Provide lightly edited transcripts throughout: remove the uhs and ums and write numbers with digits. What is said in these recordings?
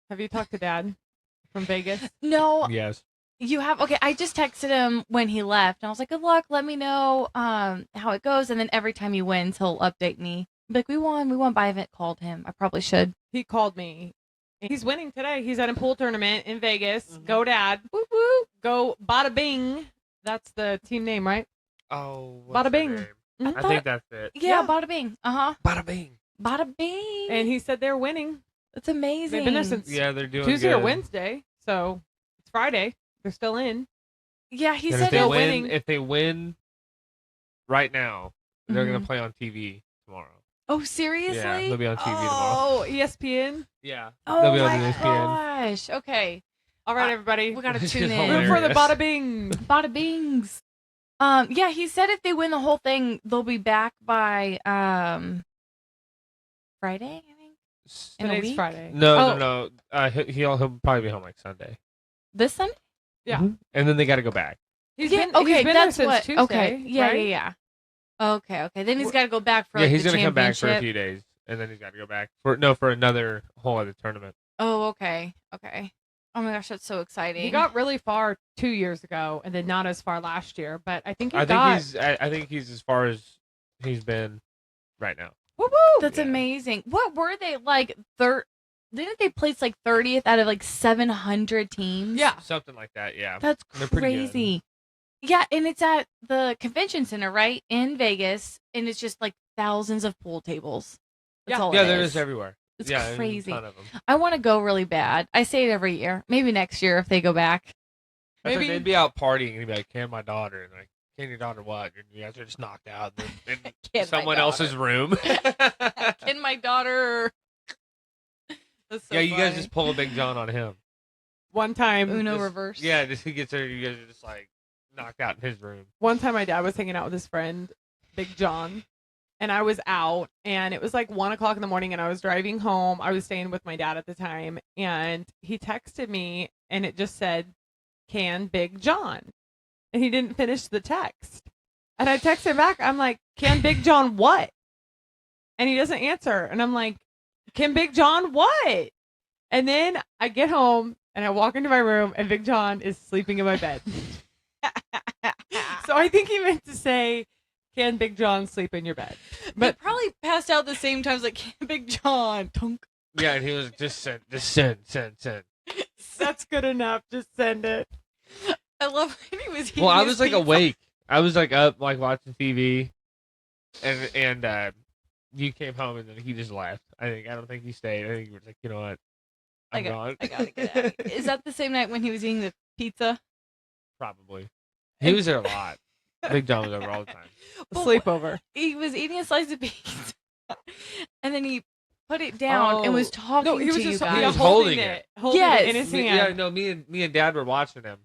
Have you talked to Dad from Vegas? No, Yes. you have. Okay, I just texted him when he left, and I was like, "Good luck. Let me know how it goes." And then every time he wins, he'll update me. Like, we won. But I haven't called him. I probably should. He called me. He's winning today. He's at a pool tournament in Vegas. Go Dad. Woo woo. Go Bada Bing. That's the team name, right? Oh, Bada bing. I think that's it. Yeah, bada bing. Bada bing. Bada bing. And he said they're winning. That's amazing. They've been there since Yeah, they're doing Tuesday good. or Wednesday. So it's Friday. They're still in. Yeah, he And said if they they're win, winning. if they win right now, they're Mhm. gonna play on TV tomorrow. Oh, seriously? Yeah, they'll be on TV tomorrow. Oh, ESPN. Yeah. Oh They'll be on my ESPN. gosh. Okay. All right, everybody. We gotta This tune is in. Root for the hilarious. Bada Bing. Bada bings. Yeah, he said if they win the whole thing, they'll be back by Friday, I think. In a Today's week? Friday. No. He'll probably be home like Sunday. This Sunday? Yeah. Mhm. And then they got to go back. He's Yeah, been, okay, he's been that's there since what. Tuesday. Okay, yeah, right? yeah. Okay. Then he's Wh- got to go back for Yeah, like he's the gonna come back for a championship. few days, and then he's got to go back for another whole other tournament. Oh, okay. Oh my gosh, that's so exciting. He got really far 2 years ago, and then not as far last year. But I think I think he's as far as he's been right now. Woo woo. That's Yeah. amazing. What were they like? Didn't they place like 30th out of like 700 teams? Yeah. Something like that. Yeah. That's They're pretty good. crazy. Yeah, and it's at the convention center, right? In Vegas, and it's just like thousands of pool tables. That's all Yeah, it there is. is everywhere. It's yeah, there's crazy. A ton of them. I want to go really bad. I say it every year. Maybe next year if they go back. That's Maybe- like they'd be out partying and he'd be like, "Can my daughter?" And like, "Can your daughter what?" And you guys are just knocked out in Can my someone daughter. else's room. Can my daughter? That's so yeah, you guys funny. just pull a Big John on him. One time, Uno just- reverse. Yeah, just he gets there, you guys are just like knocked out in his room. one time my dad was hanging out with his friend, Big John, and I was out, and it was like 1:00 in the morning, and I was driving home. I was staying with my dad at the time, and he texted me, and it just said, "Can Big John?" And he didn't finish the text. And I texted back, I'm like, "Can Big John what?" And he doesn't answer. And I'm like, "Can Big John what?" And then I get home and I walk into my room and Big John is sleeping in my bed. So I think he meant to say, "Can Big John sleep in your bed?" But probably passed out the same times like Big John. Tunk. Yeah, and he was just send. That's good enough. Just send it. I love when he was. Well, I eating was his like pizza. awake. I was like up, like watching TV, and you came home and then he just left. I don't think he stayed. I think he was like, you know what, I'm gone. I gotta get out of here. Is that the same night when he was eating the pizza? Probably. He was there a lot. Big John was over all the time. Well, Sleepover. He was eating a slice of pizza, and then he put it down and was talking No, he was to you just guys. He was holding holding it. it. Holding Yes. it in his hand. Yeah, no, me and Dad were watching him,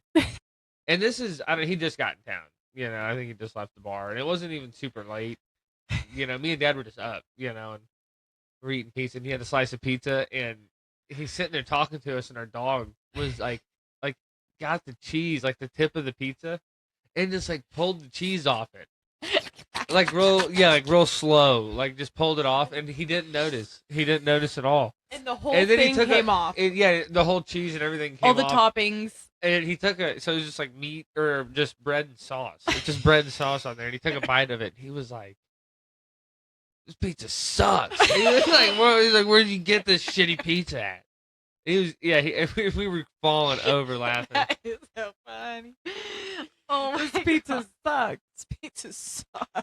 and this is he just got in town. You know, I think he just left the bar, and it wasn't even super late. You know, me and Dad were just up. You know, and we're eating pizza, and he had a slice of pizza, and he's sitting there talking to us, and our dog was like got the cheese, like the tip of the pizza, and just like pulled the cheese off it. Like real slow, like just pulled it off, and he didn't notice. He didn't notice at all. And the whole And then he thing took came off. Yeah, the whole cheese and everything came all the off. toppings. And he took so it was just like meat or just bread and sauce. It's just bread and sauce on there. And he took a bite of it. He was like, "This pizza sucks." He was like, "Where'd you get this shitty pizza at?" He was, we were falling over laughing. That is so funny. Oh, This my pizza God. sucks. This pizza sucks.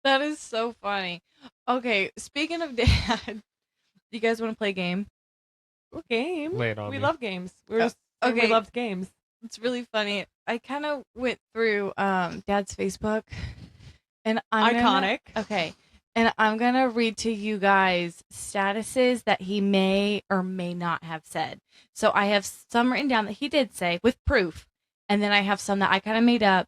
That is so funny. Okay, speaking of Dad, you guys want to play a game? What game? Lay it on We me. love games. We were just saying okay. we loved games. It's really funny. I kind of went through Dad's Facebook, and Iconic. Okay, and I'm gonna read to you guys statuses that he may or may not have said. So I have some written down that he did say with proof, and then I have some that I kind of made up,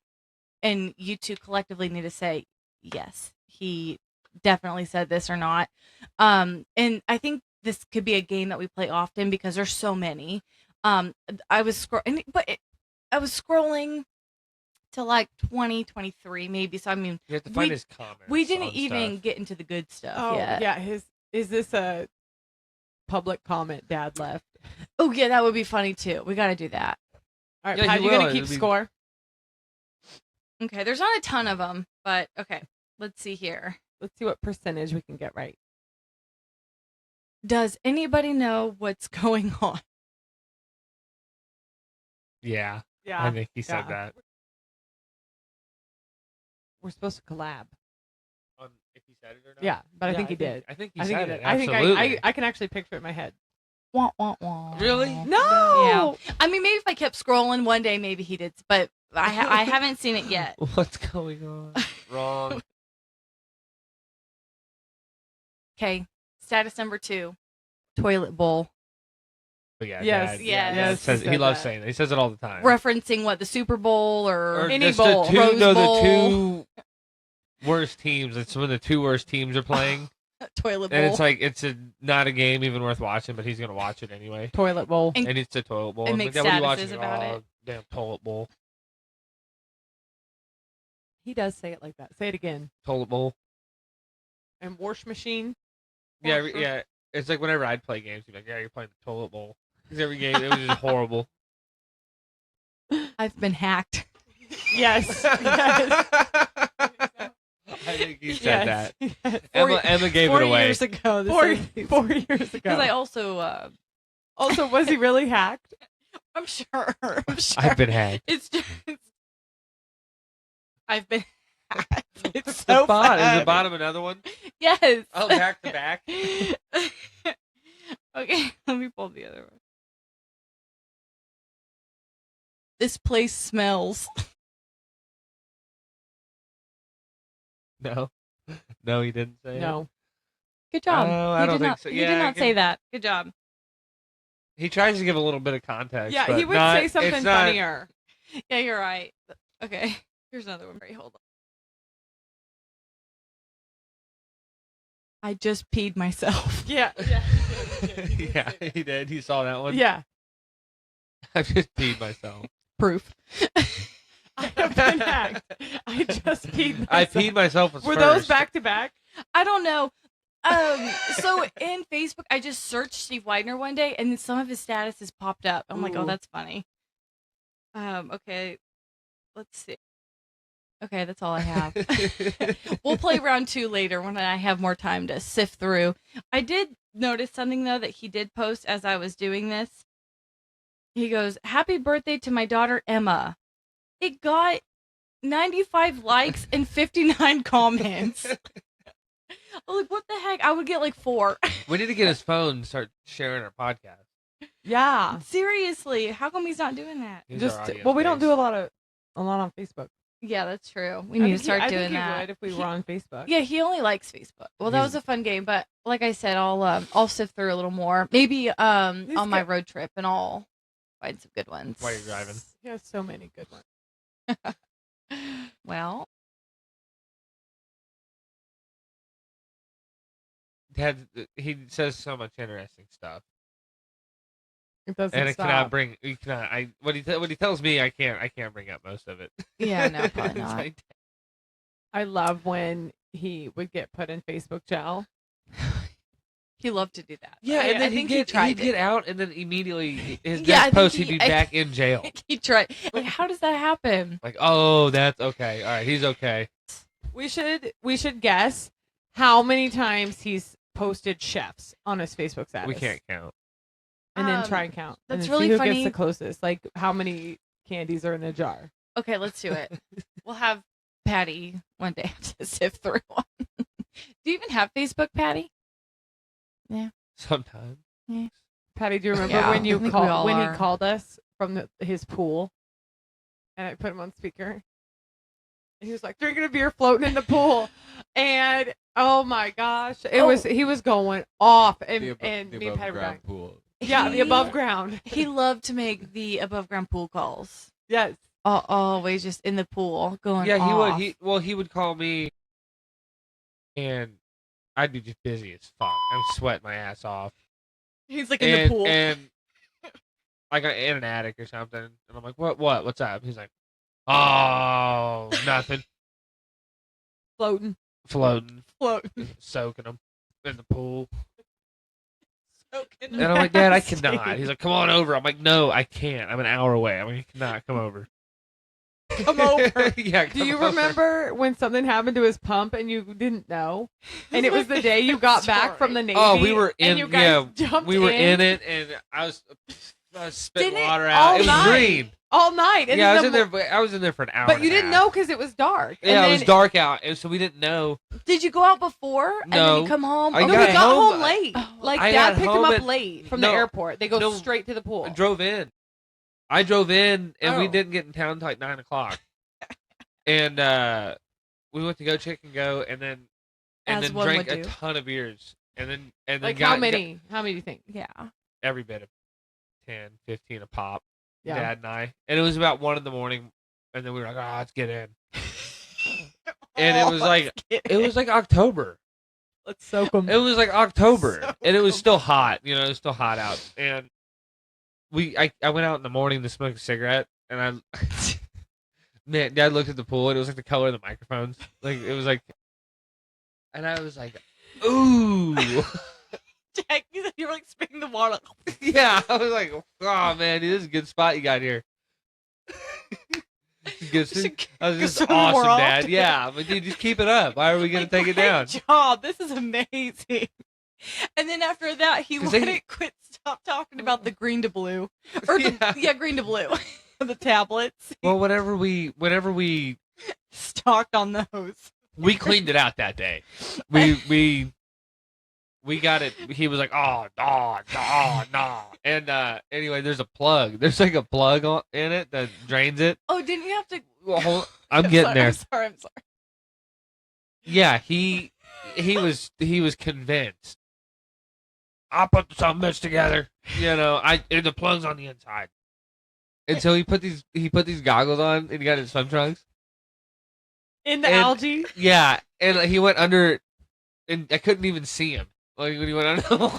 and you two collectively need to say yes, he definitely said this or not. And I think this could be a game that we play often because there's so many. I was scrolling to like 2023 maybe. So I mean, You have to find his comments. we didn't on even stuff. get into the good stuff Oh yet. yeah, is this a public comment Dad left. Oh yeah, that would be funny too. We got to do that. All right, Yeah, Pat, he you gonna will. keep It'll be- score? Okay, there's not a ton of them, but okay. Let's see here. Let's see what percentage we can get right. Does anybody know what's going on? Yeah, Yeah, I think he said yeah. that. We're supposed to collab. If he said it or not. Yeah, but I Yeah, think he did. I think he I think said he it. did. I think Absolutely. I can actually picture it in my head. Wah, wah, wah. Really? No. I mean, maybe if I kept scrolling one day, maybe he did, but I haven't seen it yet. What's going on? Wrong. Okay, status number 2, toilet bowl. But yeah, Yes, Dad, yes. Dad He says, he said loves that. saying it. He says it all the time. Referencing what, the Super Bowl or Any just bowl. The two, Rose no, Bowl. the two worst teams. It's when the two worst teams are playing, toilet bowl. and it's like not a game even worth watching, but he's gonna watch it anyway. Toilet bowl. And- And it's a toilet bowl. and I'm make like, "Dad, what are you watching?" statuses about "Oh, it. Damn toilet bowl. He does say it like that. Say it again. Toilet bowl. And wash machine. Yeah, Washer. yeah. It's like whenever I'd play games, he'd be like, "Yeah, you're playing the toilet bowl." Because every game it was just horrible. I've been hacked. Yes. Yes. I think he said that. Yes. Emma gave it 4 away. years ago. Four years ago. Because I also, Also, was he really hacked? I'm sure. I'm sure. I've been hacked. It's just, I've been hacked. It's What's so the bot? Is funny. the bottom another one? Yes. Oh, back to back. Okay, let me pull the other one. This place smells. No, no, he didn't say it. No. Good job. Oh, I He don't did think not, so. He Yeah, did I not say can- that. Good job. He tries to give a little bit of context. Yeah, but he would not- say it's something not- funnier. Yeah, you're right. Okay, here's another one. Wait, hold on. I just peed myself. Yeah. Yeah, he did. He saw that one. Yeah. I just peed myself. Proof. I have been hacked. I just peed myself. I peed myself. Was Were first. those back to back? I don't know. So in Facebook, I just searched Steve Widener one day, and then some of his statuses popped up. I'm like, oh, Ooh. that's funny. Okay, let's see. Okay, that's all I have. We'll play round 2 later when I have more time to sift through. I did notice something though that he did post as I was doing this. He goes, "Happy birthday to my daughter Emma." It got 95 likes and 59 comments. I'm like, what the heck? I would get like 4. We need to get his phone and start sharing our podcast. Yeah. Seriously, how come he's not doing that? He's Just our audio well, we don't space. do a lot on Facebook. Yeah, that's true. We I need think to start I doing think he that. would if we were on Facebook. Yeah, he only likes Facebook. Well, that was a fun game, but like I said, I'll sift through a little more. Maybe on my good. road trip, and I'll find some good ones. While you're driving. He has so many good ones. Well, Dad, he says so much interesting stuff, It doesn't and it stop. cannot bring. He cannot. What he tells me, I can't bring up most of it. yeah, no, probably It's not. like, I love when he would get put in Facebook jail. He loved to do that. yeah, I and then think he'd tried get out, and then immediately his Yeah, I next think post he- he'd be back in jail. He tried. Like, how does that happen? Like, oh, that's okay. All right, he's okay. We should guess how many times he's posted chefs on his Facebook status. We can't count. And then Um, try and count. that's and then really see who funny. gets the closest. Like how many candies are in a jar. Okay, let's do it. We'll have Patty one day have to sift through one. Do you even have Facebook, Patty? Sometimes. Patty, do you remember Yeah, when I think we all when are. he called us from his pool, and I put him on speaker, and he was like drinking a beer, floating in the pool, and oh my gosh, he was going off, and me and Patty were going, pool. yeah, the above ground, He loved to make the above ground pool calls. yes, Always just in the pool going Yeah, he off. would. He would call me, and I'd be just busy as fuck. I'm sweating my ass off. He's like in the pool. And like in an attic or something. And I'm like, what's up? He's like, oh, nothing. floating, Floating, floating. soaking them in the pool. And I'm like, Dad, I cannot. He's like, come on over. I'm like, no, I can't. I'm an hour away. I'm like, you cannot come over. Come over. Yeah. Do you come over. remember when something happened to his pump and you didn't know? And it was the day you got back from the Navy. Oh, we were in. And you guys jumped we were in in it, and I was spitting Didn't it water all out. It was night? green. all night. And Yeah, I was then in there. I was in there for an hour. But and you a didn't half. know because it was dark. Yeah, and it was then- dark out, and so we didn't know. Did you go out before and then No. you come home? I No, Okay. we got got home- home late. Oh. Like I Dad got picked him home up at- late from the No. airport. They go No. straight to the pool. I drove in. I drove in, and we Oh. didn't get in town until like 9:00. And we went to Go Chicken Go, and then As one drank would a do. ton of beers, and then Like got, how many? How many do you think? Yeah. every bit of 10, 15 a pop. Yeah. Dad and I, and it was about 1 a.m, and then we were like, "Ah, let's get in." And it was like October. Let's soak them. It was like October, So and it was still hot. You know, it was still hot out. And I went out in the morning to smoke a cigarette, and man, Dad looked at the pool, and it was like the color of the microphones. Like it was like, and I was like, ooh, Jack, you were like spitting the water. yeah. I was like, oh man, dude, this is a good spot you got here. Good. I was just swim more awesome, Dad. often. Yeah, but dude, just keep it up. Why are we gonna take it down? Great job. This is amazing. And then after that, he 'Cause wouldn't stop talking about the green to blue. Or Yeah. green to blue. The tablets. Well, whenever we Stalked on those. cleaned it out that day. We got it. He was like, oh, no. And anyway, there's a plug. There's like a plug in it that drains it. Oh, didn't you have to? Well, I'm getting there. I'm sorry. Yeah, he was convinced. I'll put some bitch together. You know, and the plug's on the inside. And so he put these goggles on, and he got his swim trunks. In the And- algae. Yeah, and he went under, and I couldn't even see him. Like when he went under.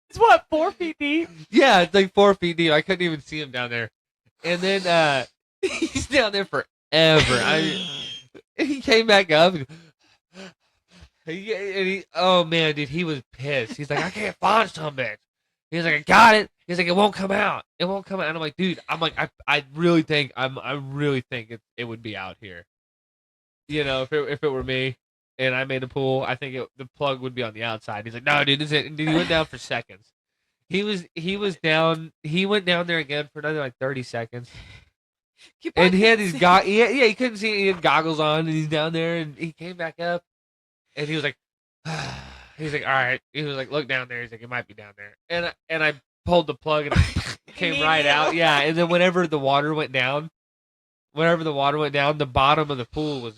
It's what, 4 feet deep? Yeah, it's like 4 feet deep. I couldn't even see him down there. And then he's down there forever. He came back up. Oh man, dude, he was pissed. He's like, I can't find some bitch. He's like, I got it. He's like, it won't come out. It won't come out. And I'm like, dude, I really think it would be out here. You know, if it were me and I made a pool, I think the plug would be on the outside. He's like, no, dude, this is it. And dude, he went down for seconds. He was down. He went down there again for another like 30 seconds. And he had these he couldn't see. He had goggles on, and he's down there, and he came back up, and he was like, all right. He was like, look down there. He's like, it might be down there. And I pulled the plug, and it came right out. Yeah. And then whenever the water went down, the bottom of the pool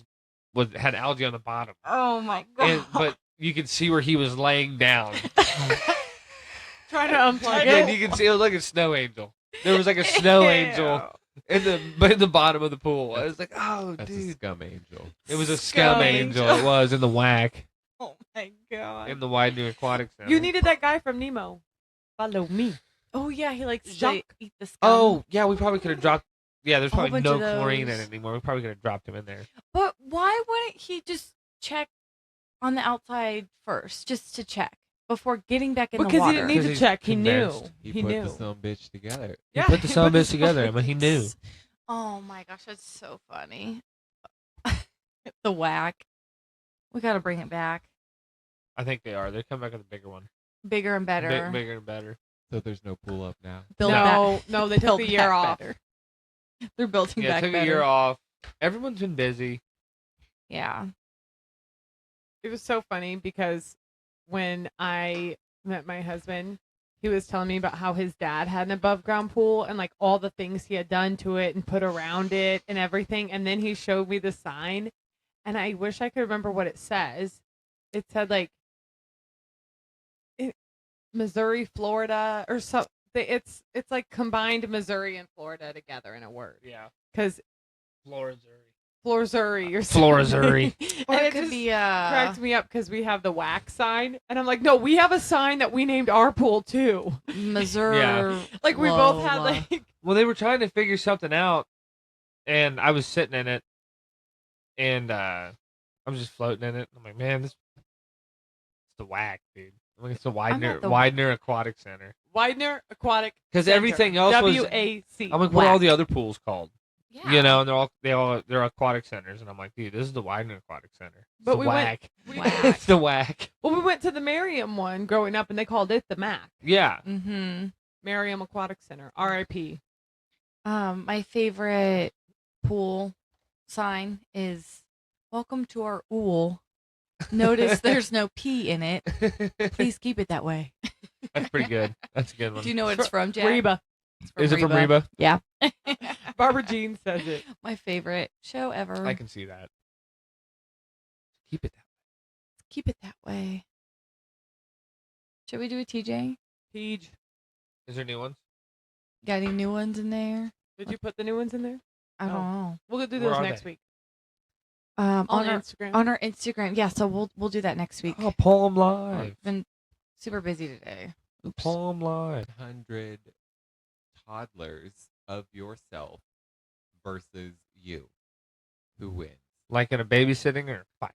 had algae on the bottom. Oh my god. But you could see where he was laying down. Trying to unplug And it. you can see it was like a snow angel. There was like a snow angel in the bottom of the pool. I was like, oh, That's a dude. scum angel. It was a scum angel. It was in the WAC, Oh my god. in the Wide New Aquatic Center. You needed that guy from Nemo. Follow me. Oh yeah, he likes to Jacques. eat the scum. Oh, yeah, we probably could have dropped. Yeah, there's A whole probably bunch no of chlorine in those. it anymore. We probably could have dropped him in there. But why wouldn't he just check on the outside first, just to check before getting back in the Because water? he didn't need Because to he's check. He knew. convinced. He put knew. the son bitch together. He put the son put bitch together. I mean, he knew. Oh my gosh, that's so funny. The whack. We got to bring it back. I think they are. They're coming back with a bigger one. Bigger and better. Bigger and better. So there's no pool up now. Build No, back. no, they took build a year back off. better. They're building Yeah, back took better. a year off. Everyone's been busy. Yeah. It was so funny because when I met my husband, he was telling me about how his dad had an above ground pool and like all the things he had done to it and put around it and everything. And then he showed me the sign, and I wish I could remember what it says. It said like Missouri, Florida, or something. It's like combined Missouri and Florida together in a word. Yeah. Because Florizuri. Florizuri or something. Florizuri. Or And it could just be cracked me up because we have the WAC sign, and I'm like, no, we have a sign that we named our pool too. Missouri. Yeah. Like we both had Lola. like Well, they were trying to figure something out, and I was sitting in it, and I was just floating in it. I'm like, man, it's the WAC, dude. I think it's the I'm Widener at the- Widener Aquatic Center. Widener Aquatic. Because Center. everything else was. WAC. I'm like, what are all WAC. the other pools called? Yeah. You know, and they're aquatic centers, and I'm like, dude, this is the Widener Aquatic Center. It's But the we WAC. WAC. It's the WAC. Well, we went to the Merriam one growing up, and they called it the MAC. Yeah. Mm-hmm. Merriam Aquatic Center. R.I.P. My favorite pool sign is "Welcome to our ool." Notice there's no P in it. Please keep it that way. That's pretty good. That's a good one. Do you know what it's from, Jack? Reba. It's Is it from Reba? Yeah. Barbara Jean says it. My favorite show ever. I can see that. Keep it that Keep it that way. Should we do a TJ? Teej. Is there new ones? Got any new ones in there? Did you put the new ones in there? I don't know. We'll do Where those are next they? week. On our Instagram. on our Instagram. Yeah, so we'll do that next week. Oh, Palm I've Live. been super busy today. Palm Live. 100 toddlers of yourself versus you. Who wins Like in a babysitting or fight?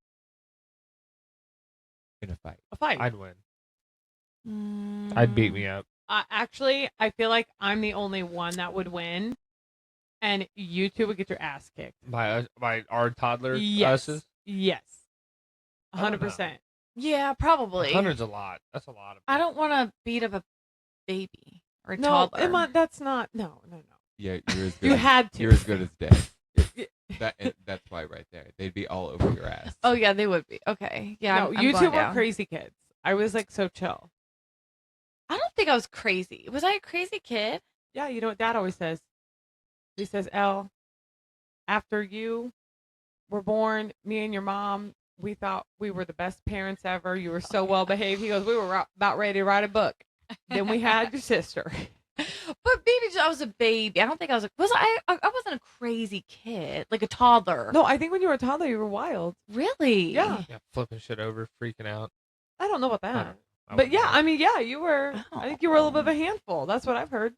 in a fight? A fight. I'd win. Mm, I'd beat me up. Actually, I feel like I'm the only one that would win, and you two would get your ass kicked. By our toddler Yes. us's? Yes. I don't know. 100%. Yeah, probably. 100's a lot. That's a lot of I don't want to beat up a baby or a No, toddler. Emma, that's not. No. Yeah, you're as good. You as, had to. You're as good as dead. That's why right there. They'd be all over your ass. Oh yeah, they would be. Okay. Yeah. No, I'm you going two were down. crazy kids. I was like so chill. I don't think I was crazy. Was I a crazy kid? Yeah, you know what Dad always says? He says, Elle, after you were born, me and your mom, we thought we were the best parents ever. You were so well behaved. He goes, we were about ready to write a book. Then we had your sister. But baby, I was a baby. I don't think I was. I wasn't a crazy kid, like a toddler. No, I think when you were a toddler, you were wild. Really? Yeah. Yeah, flipping shit over, freaking out. I don't know about I that. don't- I But wouldn't yeah, know. I mean, yeah, you were. I think you were a little bit of a handful. That's what I've heard.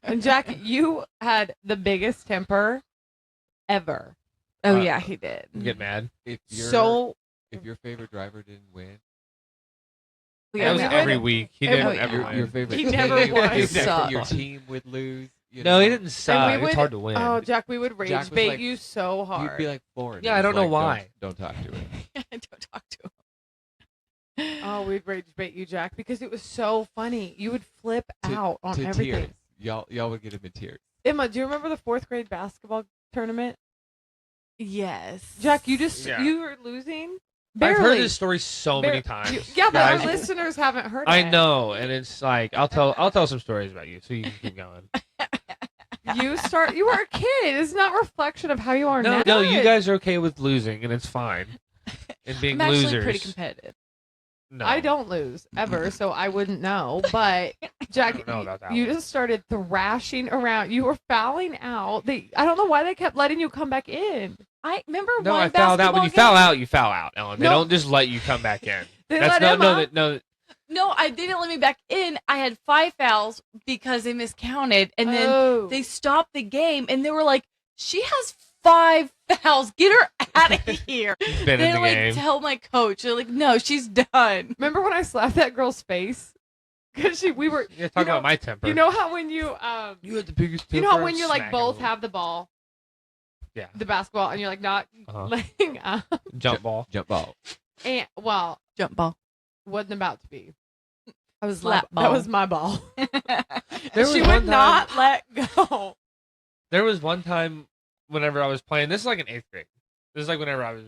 And Jack, you had the biggest temper ever. Oh yeah, he did. You get mad. If your favorite driver didn't win, That was we every would- week. He every- didn't Oh, ever yeah. win. your favorite He never team, won. your, Sucked. your team would lose. You No, know? he didn't suck. we It's hard to win. Oh, Jack, we would rage Jack was bait like- you so hard. You'd be like 4. Yeah, I don't know why. Don't talk to him. Don't talk to him. Oh, we'd rage bait you, Jack, because it was so funny. You would flip out on to everything. tears. Y'all would get him in tears. Emma, do you remember the 4th grade basketball tournament? Yes. Jack, you just Yeah. you were losing. I've Barely. heard this story so many Bar- times. you- yeah, but Guys, our listeners haven't heard it. I know, and it's like I'll tell some stories about you, so you can keep going. You were a kid. It's not a reflection of how you are now. No, you guys are okay with losing, and it's fine. And being I'm actually losers. pretty competitive. No, I don't lose ever, so I wouldn't know. But Jack, I don't know about that you one. just started thrashing around. You were fouling out. I don't know why they kept letting you come back in. I remember No, one I fouled out. When you basketball foul game- out, you foul out, Ellen. They No. don't just let you come back in. They That's let no, Emma. no. No, I didn't let me back in. I had 5 fouls because they miscounted, and then Oh. they stopped the game, and they were like, "She has 5 fouls. Get her out of here." You've been They in the like game. tell my coach. They're like, "No, she's done." Remember when I slapped that girl's face? Because we were. You're talking you know- about my temper. You know how when you you had the biggest. you know temper how when and you like smack both him. have the ball, Yeah. the basketball, and you're like not Uh-huh. letting up. Jump ball. Jump ball. And well, Jump ball. wasn't about to be. That was Slap That ball. was my ball. There She was would one time- not let go. There was one time whenever I was playing. This is like in 8th grade. This is like whenever I was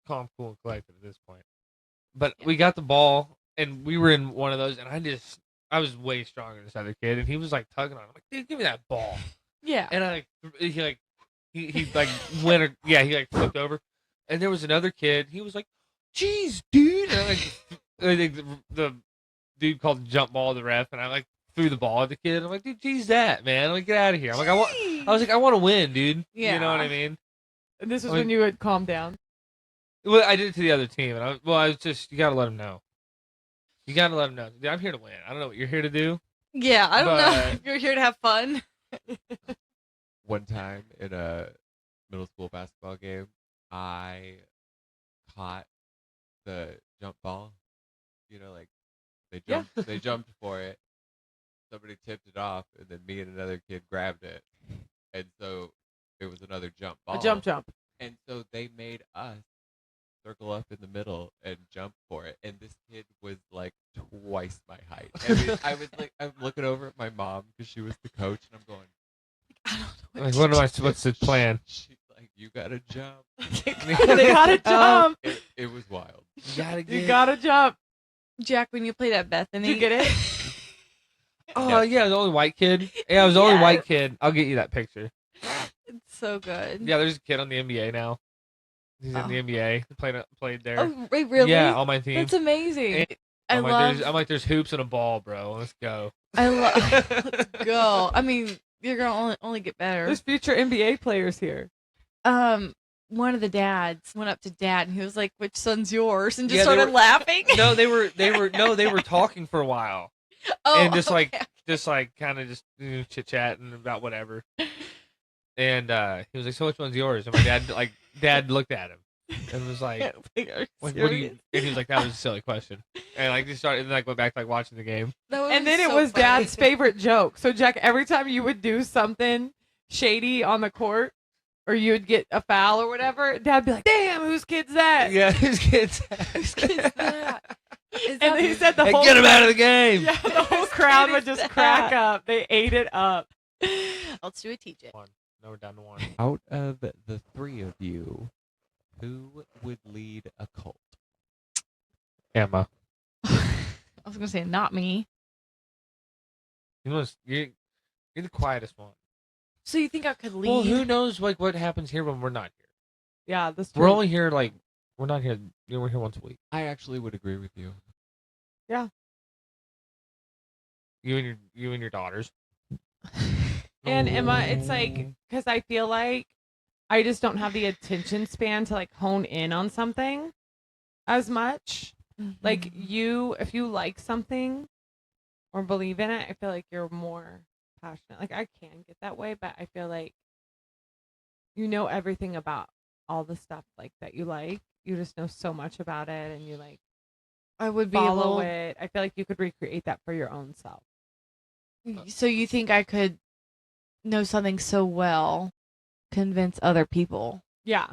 calm, cool, and collected at this point. But we got the ball, and we were in one of those, and I was way stronger than this other kid, and he was like tugging on. I'm like, dude, give me that ball. Yeah. And he went, he like flipped over, and there was another kid. He was like, "Jeez, dude!" And I think the dude called the jump ball to the ref, and I like threw the ball at the kid. I'm like, "Dude, geez, that man! I'm like, get out of here!" I'm like, I was like, I want to win, dude. You know what I Yeah. mean? And this was Like- when you would calm down. Well, I did it to the other team, and I was just, you gotta let them know. You gotta let them know. Dude, I'm here to win. I don't know what you're here to do. Yeah, I don't know But- if you're here to have fun. One time in a middle school basketball game, I caught the jump ball. You know, like They Yeah. jumped. They jumped for it. Somebody tipped it off, and then me and another kid grabbed it, and so it was another jump ball. A jump. And so they made us circle up in the middle and jump for it. And this kid was like twice my height. And I was like, I'm looking over at my mom because she was the coach, and I'm going, I don't know Like, what what am I? What's the plan? she's like, you gotta jump. They gotta jump. It was wild. You gotta jump. Jack, when you played at Bethany. Did you get it? Oh yeah, the only white kid. Yeah, I was the only Yes. white kid. I'll get you that picture. It's so good. Yeah, there's a kid on the NBA now. He's Oh. in the NBA. Played there. Oh, wait, really? Yeah, on my team. That's amazing. And I love. I'm like, there's hoops and a ball, bro. Let's go. I love. Let's go. I mean, you're gonna only get better. There's future NBA players here. One of the dads went up to dad and he was like, "Which son's yours?" And just Yeah, they started were- laughing. No, they were talking for a while. Oh, And just okay. kind of just chit chatting about whatever. And he was like, "So which one's yours?" And my dad looked at him and was like, what do you? And he was like, "That was a silly question." And like just started and like went back to like watching the game. And then it was Dad's favorite joke. So Jack, every time you would do something shady on the court, or you would get a foul or whatever, Dad'd be like, "Damn, whose kid's that?" Yeah, his kids. Whose kid's that? And then he said the Hey, whole get him out of the game. Yeah, the whole Whose crowd kid would is just that? crack up. They ate it up. Let's do a TJ. One. No, we're down to one. Out of the three of you, who would lead a cult? Emma. I was gonna say not me. You're the quietest one. So you think I could lead? Well, who knows like what happens here when we're not here? Yeah, this We're only here like we're not here. We're here once a week. I actually would agree with you. You and your daughters. And Emma, it's like because I feel like I just don't have the attention span to like hone in on something as much. Like you, if you like something or believe in it, I feel like you're more passionate. Like I can get that way, but I feel like you know everything about all the stuff like that you like. You just know so much about it, and you like I would be follow able. it. I feel like you could recreate that for your own self. So you think I could know something so well, convince other people Yeah,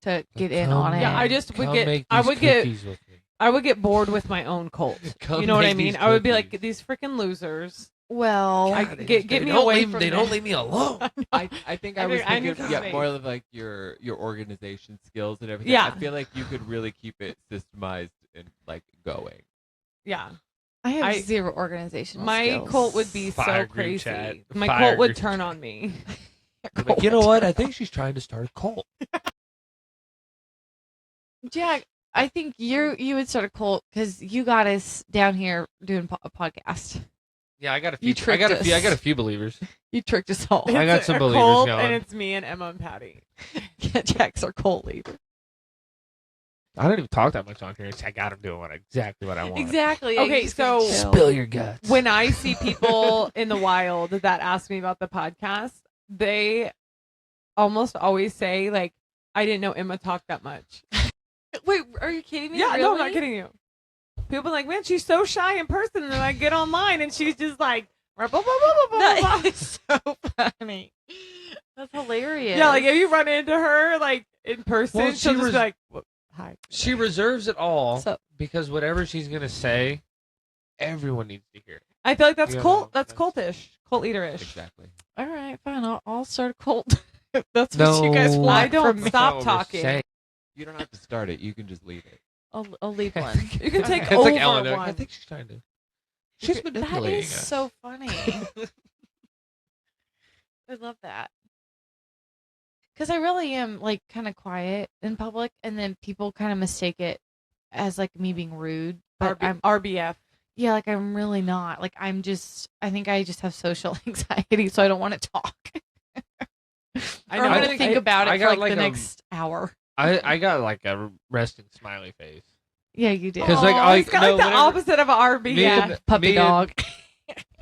to get in on it? yeah. I just would Come get. make I these would get. cookies with me. I would get bored with my own cult. Come You know what I make mean? these I would be like, cookies. these freaking losers. Well, I get me away from They this. don't leave me alone. I think I was I need thinking, some space. more of like your organization skills and everything. Yeah. I feel like you could really keep it systemized and like going. Yeah, I have I- zero organizational my skills. cult would be Fire so group crazy. chat. My Fire cult would group turn chat. on me. Like, you know what? I think she's trying to start a cult. Jack. I think you would start a cult because you got us down here doing a podcast. Yeah, I got a few. You tricked us. I got a few believers. You tricked us all. I got It's some a believers cult, going. and it's me and Emma and Patty. Yeah, Jack's our cult leader. I don't even talk that much on here. I got them doing exactly what I want. Exactly. Okay, you just get to so- chill. Spill your guts. When I see people in the wild that ask me about the podcast, they almost always say like, "I didn't know Emma talked that much." Wait, are you kidding me? Yeah, really? no, I'm not kidding you. People are like, "Man, she's so shy in person," and then I get online and she's just like, blah, blah, blah, blah, blah, blah, blah. That is so funny. That's hilarious. Yeah, like if you run into her like in person, Well, she'll she just was- be like, "Well, "Hi." She reserves it all So- because whatever she's gonna say, everyone needs to hear. I feel like that's Yeah, cult. no, That's cultish, cult leader-ish. Exactly. all right, fine. I'll start a cult. That's what you guys No. want I don't from me. stop That's not what we're talking. saying. You don't have to start it. You can just lead it. I'll lead one. You can take It's over like Eleanor. one. I think she's trying to. She's That manipulating is us. so funny. I love that. Because I really am like kind of quiet in public, and then people kind of mistake it as like me being rude. But I'm RBF. yeah, like I'm really not. Like I think I just have social anxiety, so I don't want to talk. I Or know. I'm I gonna think think I- about I it for got like, like the a- next hour. I got like a resting smiley face. Yeah, you did. 'Cause, like, Aw, it's got no, like the whenever- opposite of a RBF. Me and- puppy me and- dog.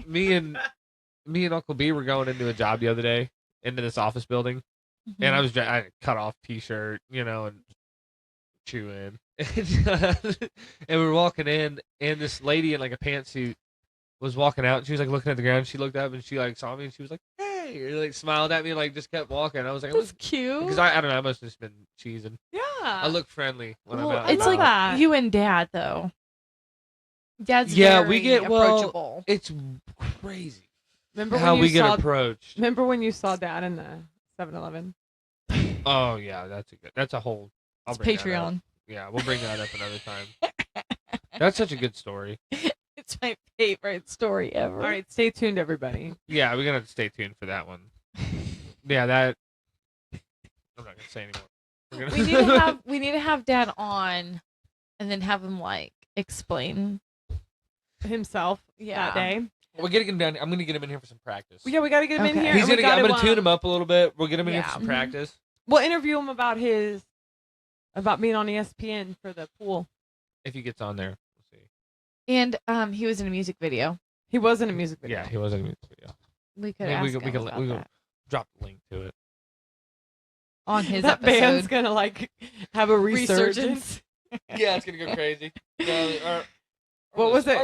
Me and Uncle B were going into a job the other day into this office building, and I was I had a cut off T-shirt, and chew in. And we were walking in, and this lady in like a pantsuit was walking out, and she was like looking at the ground. She looked up and she like saw me, and she was like, "Hey," or like smiled at me, and like just kept walking. I was like, That's cute. because I don't know, I must have just been cheesing. Yeah. I look friendly when Well, I'm out. it's and like about. that. you and Dad though. Dad's Yeah, very we get- well, approachable. It's crazy Remember how when we you get saw? approached. Remember when you saw Dad in the 7-Eleven? Oh yeah, that's a whole. I'll It's bring that up. Patreon. Yeah, we'll bring that up another time. That's such a good story. It's my favorite story ever. All right, stay tuned, everybody. Yeah, we're gonna have to stay tuned for that one. Yeah, that. I'm not gonna say anymore. We're gonna- We need to have Dad on, and then have him like explain. Himself Yeah. that day. We're getting him down. I'm gonna get him in here for some practice. Well, yeah, we got to get him in Okay. here. He's and we gonna. I'm gotta, gonna tune him up a little bit. We'll get him in here Yeah. for some Mhm. practice. We'll interview him about being on ESPN for the pool. If he gets on there, we'll see. And he was in a music video. He was in a music video. Yeah, he was in a music video. We could Maybe ask we could- we him could- about we could- that Drop the link to it. on his that episode. band's gonna like have a resurgence. Yeah, it's gonna go crazy. What was it?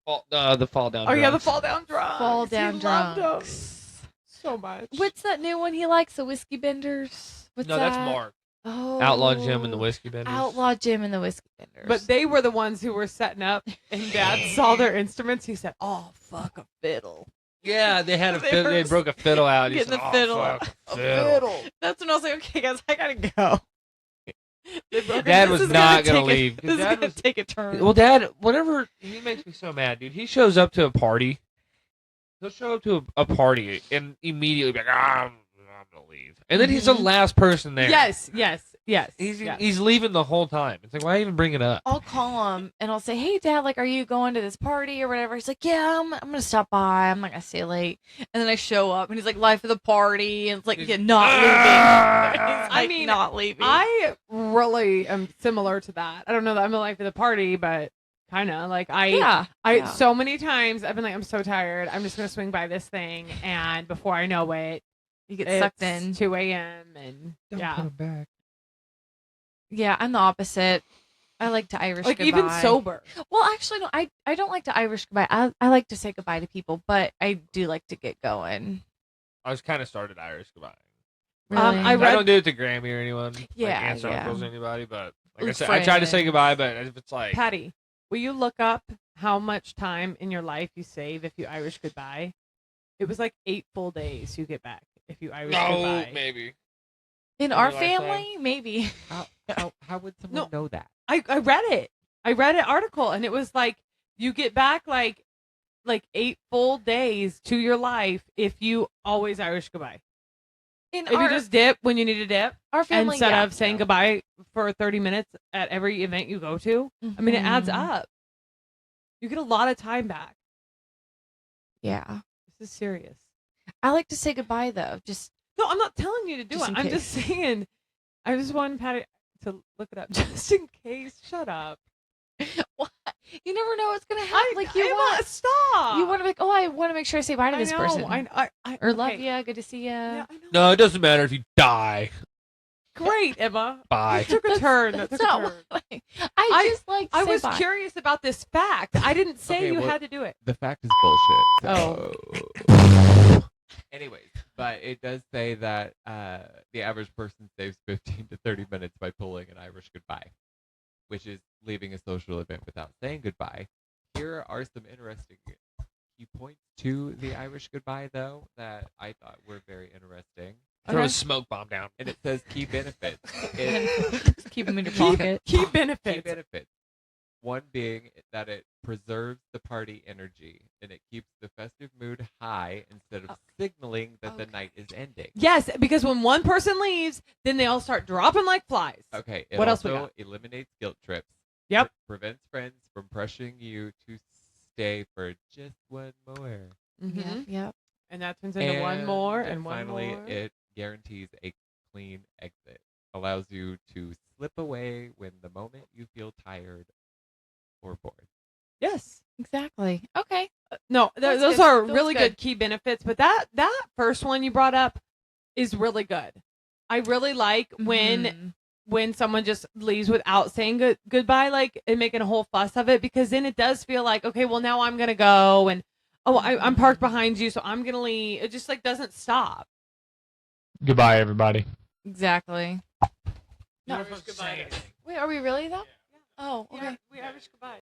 The fall down. Oh yeah, the Drunks. fall down drunks. Fall He Down loved 'em Drunks. so much. What's that new one he likes? The Whiskey Benders. What's No, that? that's Mark. Oh, Outlaw Jim and the Whiskey Benders. Outlaw Jim and the Whiskey Benders. But they were the ones who were setting up, and Dad saw their instruments. He said, "Oh, fuck a fiddle." Yeah, they had a They fiddle. They were broke a fiddle out. He getting said, the "Oh, fiddle fuck, out. a fiddle." That's when I was like, okay, guys, I gotta go. They broke Dad it. was This is not gonna take leave. This is Dad gonna was- take a turn. Well, Dad, whatever, he makes me so mad, dude. He shows up to a party. He'll show up to a party and immediately be like, I'm gonna leave. And then he's the Mhm. last person there. Yes. He's yes. he's leaving the whole time. It's like, why even bring it up? I'll call him and I'll say, "Hey, Dad, like, are you going to this party or whatever?" He's like, "Yeah, I'm gonna stop by. I'm not gonna stay late." And then I show up and he's like, "Life of the party," and it's like, He's- "Yeah, not leaving." Ah! He's like, I mean, not leaving. I really am similar to that. I don't know that I'm the life of the party, but kind of like yeah. so many times I've been like, I'm so tired. I'm just gonna swing by this thing, and before I know it, You get it's sucked in. 2 a.m. and yeah, back. Yeah, I'm the opposite. I like to Irish like goodbye. even sober. Well, actually, no. I don't like to Irish goodbye. I like to say goodbye to people, but I do like to get going. I was kind of started Irish goodbye. Really. I I read- don't do it to Grammy or anyone. Yeah, like aunts or yeah. uncles or anybody, but like I With said, I try to say friends. goodbye, but if it's like, Patty, will you look up how much time in your life you save if you Irish goodbye? It was like 8 full days you get back if you Irish no, goodbye. maybe. In In our your lifetime? family, maybe. How would someone know that? I read it. I read an article and it was like you get back like 8 full days to your life if you always Irish goodbye. In If you just dip when you need to dip our family, instead yeah. of saying goodbye for 30 minutes at every event you go to. I mean, it adds Mhm. up. You get a lot of time back. Yeah, This is serious. I like to say goodbye though. Just No, I'm not telling you to do Just it. in I'm just saying. I just wanted Patty to look it up just in case. Shut up. what? You never know what's gonna happen. Like you Emma, want, stop. you want to be like, oh, I want to make sure I say bye to I this know, person, I or love okay. ya, good to see ya. Yeah, I know. No, it doesn't matter if you die. Great, Emma. Bye. That took a turn. That That's took a not turn. what I just like. To I say was bye. curious about this fact. I didn't say Okay, you well- had to do it. The fact is bullshit. Oh. So. Anyways, but it does say that the average person saves 15 to 30 minutes by pulling an Irish goodbye, which is leaving a social event without saying goodbye. Here are some interesting key points to the Irish goodbye, though, that I thought were very interesting. Throw Okay. a smoke bomb down. And it says key benefits. It, Just keep them in your pocket. Key key benefits. benefits. One being that it preserves the party energy and it keeps the festive mood high instead of signaling that the okay. night is ending. Yes, because when one person leaves, then they all start dropping like flies. Okay. It What else we also got? eliminates guilt trips. Yep. Prevents friends from pressuring you to stay for just one more. Mhm. Yep. And that turns into one more and one finally, more. it guarantees a clean exit. Allows you to slip away when the moment you feel tired or bored. Yes. Exactly. Okay. No, That's those good. are That's really good good. key benefits. But that first one you brought up is really good. I really like when Mhm. when someone just leaves without saying goodbye, like, and making a whole fuss of it, because then it does feel like, okay, well, now I'm gonna go, and I'm parked behind you, so I'm gonna leave. It just like doesn't stop. Goodbye, everybody. Exactly. You No. weren't supposed to say anything. Wait, are we really though? Oh, okay. We Irish goodbye.